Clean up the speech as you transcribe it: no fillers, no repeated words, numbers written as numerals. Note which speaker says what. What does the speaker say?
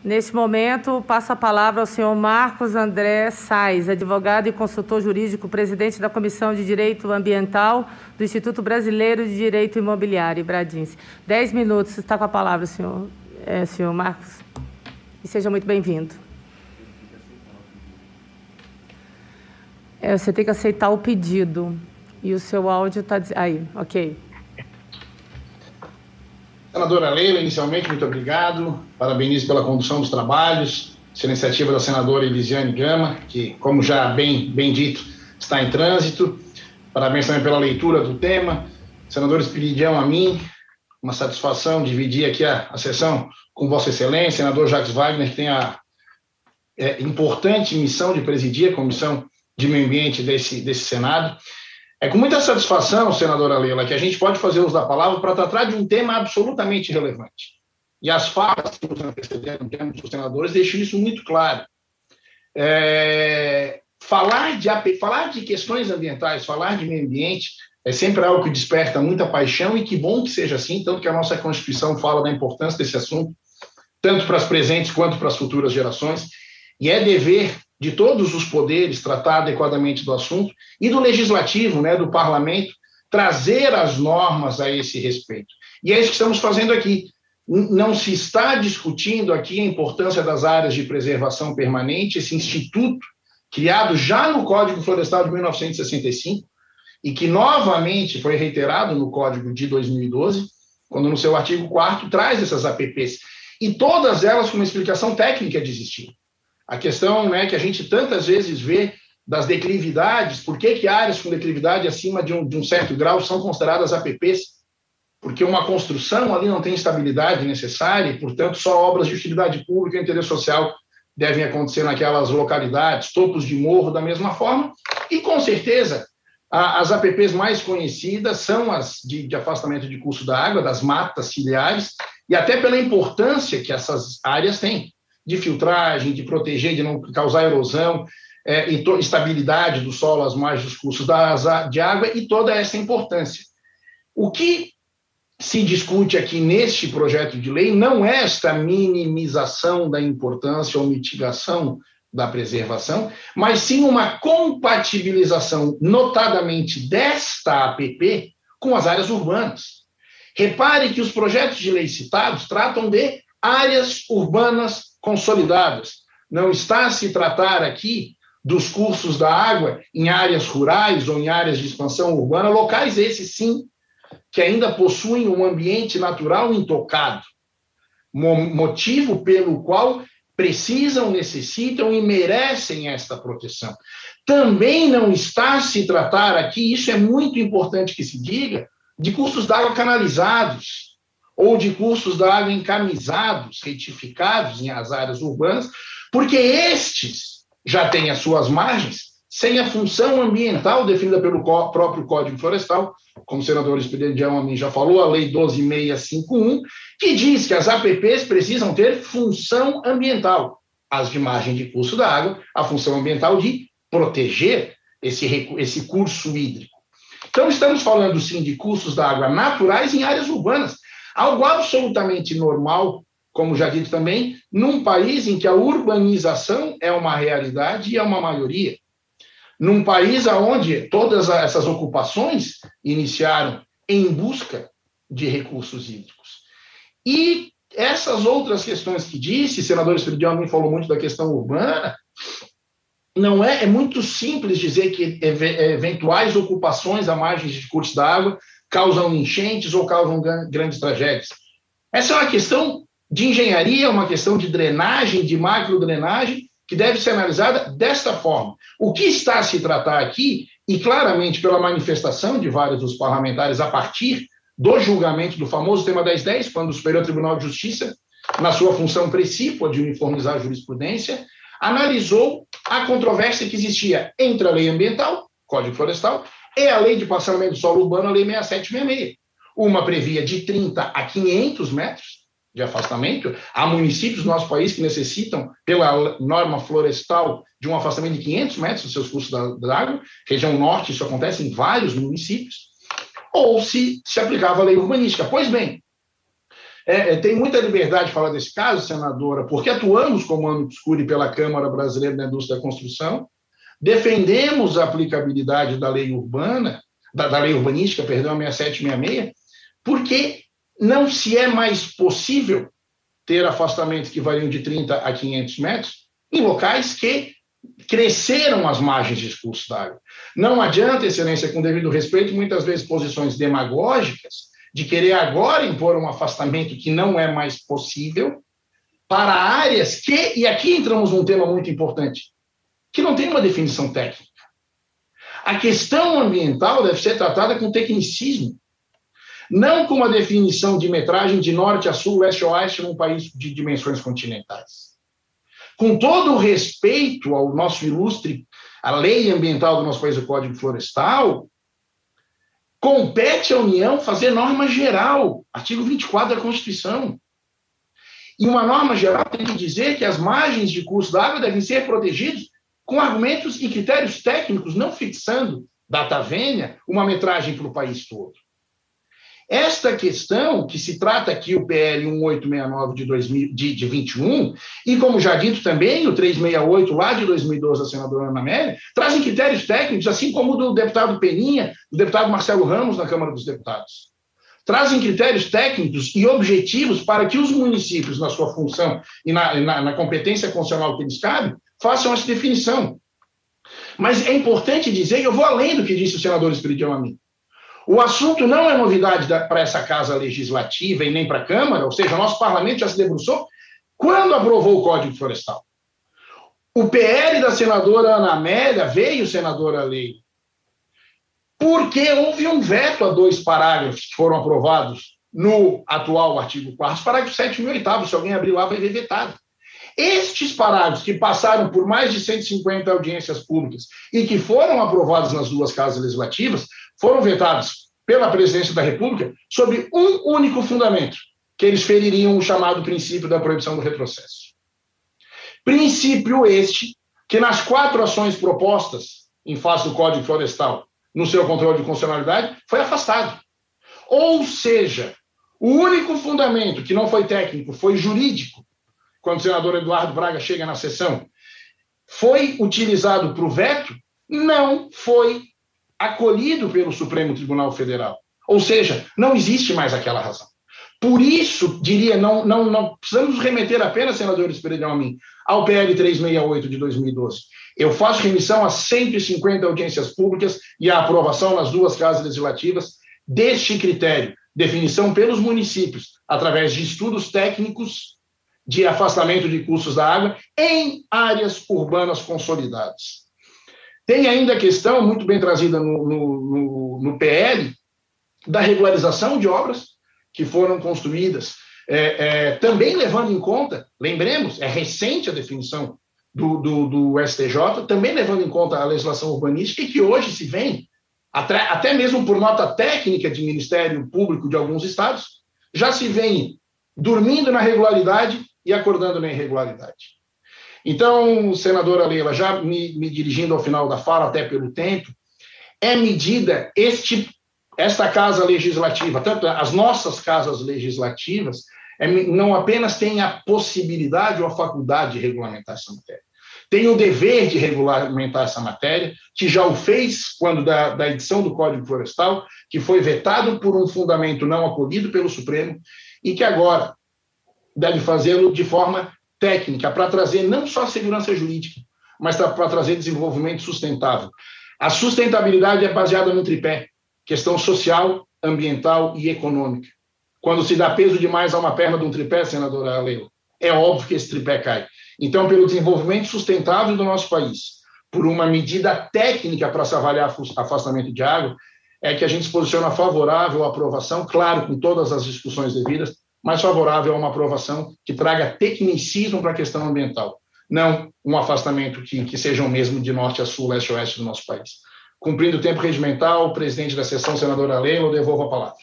Speaker 1: Neste momento, passo a palavra ao senhor Marcos André Sais, advogado e consultor jurídico, presidente da Comissão de Direito Ambiental do Instituto Brasileiro de Direito Imobiliário, Bradins. 10 minutos, está com a palavra, senhor Marcos. E seja muito bem-vindo. Você tem que aceitar o pedido. E o seu áudio está... Aí, ok.
Speaker 2: Senadora Leila, inicialmente, muito obrigado. Parabenizo pela condução dos trabalhos. Essa iniciativa da senadora Elisiane Gama, que, como já bem dito, está em trânsito. Parabéns também pela leitura do tema. Senador Espiridião Amin, uma satisfação dividir aqui a sessão com Vossa Excelência, senador Jacques Wagner, que tem a importante missão de presidir a Comissão de Meio Ambiente desse Senado. É com muita satisfação, senadora Leila, que a gente pode fazer uso da palavra para tratar de um tema absolutamente relevante. E as falas que nos antecederam, dos senadores, deixam isso muito claro. Falar de questões ambientais, falar de meio ambiente, é sempre algo que desperta muita paixão, e que bom que seja assim, tanto que a nossa Constituição fala da importância desse assunto, tanto para as presentes quanto para as futuras gerações, e é dever de todos os poderes tratar adequadamente do assunto, e do legislativo, do parlamento, trazer as normas a esse respeito. E é isso que estamos fazendo aqui. Não se está discutindo aqui a importância das áreas de preservação permanente, esse instituto criado já no Código Florestal de 1965, e que novamente foi reiterado no Código de 2012, quando no seu artigo 4º traz essas APPs, e todas elas com uma explicação técnica de existir. A questão que a gente tantas vezes vê das declividades, por que áreas com declividade acima de um certo grau são consideradas APPs? Porque uma construção ali não tem estabilidade necessária e, portanto, só obras de utilidade pública e interesse social devem acontecer naquelas localidades, topos de morro da mesma forma, e, com certeza, as APPs mais conhecidas são as de afastamento de curso da água, das matas ciliares, e até pela importância que essas áreas têm, de filtragem, de proteger, de não causar erosão, e estabilidade do solo às margens dos cursos de água, e toda essa importância. O que se discute aqui neste projeto de lei não é esta minimização da importância ou mitigação da preservação, mas sim uma compatibilização, notadamente desta APP, com as áreas urbanas. Repare que os projetos de lei citados tratam de áreas urbanas consolidadas. Não está a se tratar aqui dos cursos da água em áreas rurais ou em áreas de expansão urbana, locais esses sim, que ainda possuem um ambiente natural intocado, motivo pelo qual precisam, necessitam e merecem esta proteção. Também não está a se tratar aqui, isso é muito importante que se diga, de cursos d'água canalizados, ou de cursos d'água encamisados, retificados em as áreas urbanas, porque estes já têm as suas margens sem a função ambiental definida pelo próprio Código Florestal, como o senador Espiridião Amin já falou, a Lei 12.651, que diz que as APPs precisam ter função ambiental. As de margem de curso da água, a função ambiental de proteger esse curso hídrico. Então, estamos falando, sim, de cursos da água naturais em áreas urbanas, algo absolutamente normal, como já dito também, num país em que a urbanização é uma realidade e é uma maioria. Num país onde todas essas ocupações iniciaram em busca de recursos hídricos. E essas outras questões que disse, o senador Espiridião Amin falou muito da questão urbana, não é muito simples dizer que eventuais ocupações à margem de cursos d'água causam enchentes ou causam grandes tragédias. Essa é uma questão de engenharia, uma questão de drenagem, de macrodrenagem, que deve ser analisada desta forma. O que está a se tratar aqui, e claramente pela manifestação de vários dos parlamentares a partir do julgamento do famoso tema 1010, quando o Superior Tribunal de Justiça, na sua função precípua de uniformizar a jurisprudência, analisou a controvérsia que existia entre a lei ambiental, Código Florestal, e a lei de parcelamento do solo urbano, a lei 6766. Uma previa de 30 a 500 metros de afastamento. Há municípios no nosso país que necessitam, pela norma florestal, de um afastamento de 500 metros dos seus cursos d'água. Região norte, isso acontece em vários municípios. Ou se aplicava a lei urbanística. Pois bem, Tem muita liberdade de falar desse caso, senadora, porque atuamos como amicus curiae pela Câmara Brasileira da Indústria da Construção, defendemos a aplicabilidade da lei urbana, da lei urbanística, perdão, 6766, porque não se é mais possível ter afastamentos que variam de 30 a 500 metros em locais que cresceram as margens de curso d'água. Não adianta, excelência, com devido respeito, muitas vezes posições demagógicas de querer agora impor um afastamento que não é mais possível para áreas que, e aqui entramos num tema muito importante, que não tem uma definição técnica. A questão ambiental deve ser tratada com tecnicismo, não com uma definição de metragem de norte a sul, leste a oeste, num país de dimensões continentais. Com todo o respeito ao nosso ilustre, a lei ambiental do nosso país, o Código Florestal, compete à União fazer norma geral, artigo 24 da Constituição. E uma norma geral tem que dizer que as margens de curso d'água devem ser protegidas com argumentos e critérios técnicos, não fixando, data vênia, uma metragem para o país todo. Esta questão, que se trata aqui o PL 1869 de 21, e como já dito também, o 368 lá de 2012 da senadora Ana Amélia, trazem critérios técnicos, assim como o do deputado Peninha, do deputado Marcelo Ramos na Câmara dos Deputados. Trazem critérios técnicos e objetivos para que os municípios, na sua função e na competência constitucional que eles cabem, façam essa definição. Mas é importante dizer, e eu vou além do que disse o senador Esperidião a mim, o assunto não é novidade para essa Casa Legislativa e nem para a Câmara, ou seja, o nosso parlamento já se debruçou quando aprovou o Código Florestal. O PL da senadora Ana Amélia veio, senadora Leila, porque houve um veto a 2 parágrafos que foram aprovados no atual artigo 4º, parágrafo 7º e 8º, se alguém abrir lá vai ver vetado. Estes parágrafos que passaram por mais de 150 audiências públicas e que foram aprovados nas 2 casas legislativas, foram vetados pela Presidência da República sobre um único fundamento, que eles feririam o chamado princípio da proibição do retrocesso. Princípio este que nas 4 ações propostas em face do Código Florestal, no seu controle de constitucionalidade, foi afastado. Ou seja, o único fundamento que não foi técnico, foi jurídico, quando o senador Eduardo Braga chega na sessão, foi utilizado para o veto, não foi acolhido pelo Supremo Tribunal Federal. Ou seja, não existe mais aquela razão. Por isso, diria, não precisamos remeter apenas, senador Esperidião a mim, ao PL 368 de 2012. Eu faço remissão a 150 audiências públicas e a aprovação nas 2 casas legislativas deste critério, definição pelos municípios, através de estudos técnicos de afastamento de cursos da água em áreas urbanas consolidadas. Tem ainda a questão, muito bem trazida no PL, da regularização de obras que foram construídas, também levando em conta, lembremos, é recente a definição do STJ, também levando em conta a legislação urbanística, e que hoje se vem, até mesmo por nota técnica de Ministério Público de alguns estados, já se vem dormindo na regularidade e acordando na irregularidade. Então, senadora Leila, já me dirigindo ao final da fala, até pelo tempo, é medida esta Casa Legislativa, tanto as nossas casas legislativas, não apenas tem a possibilidade ou a faculdade de regulamentar essa matéria, tem o dever de regulamentar essa matéria, que já o fez quando da edição do Código Florestal, que foi vetado por um fundamento não acolhido pelo Supremo, e que agora deve fazê-lo de forma técnica, para trazer não só segurança jurídica, mas para trazer desenvolvimento sustentável. A sustentabilidade é baseada no tripé, questão social, ambiental e econômica. Quando se dá peso demais a uma perna de um tripé, senadora Leila, é óbvio que esse tripé cai. Então, pelo desenvolvimento sustentável do nosso país, por uma medida técnica para se avaliar afastamento de água, é que a gente se posiciona favorável à aprovação, claro, com todas as discussões devidas, mas favorável a uma aprovação que traga tecnicismo para a questão ambiental, não um afastamento que seja o mesmo de norte a sul, leste a oeste do nosso país. Cumprindo o tempo regimental, o presidente da sessão, senadora Leila, eu devolvo a palavra.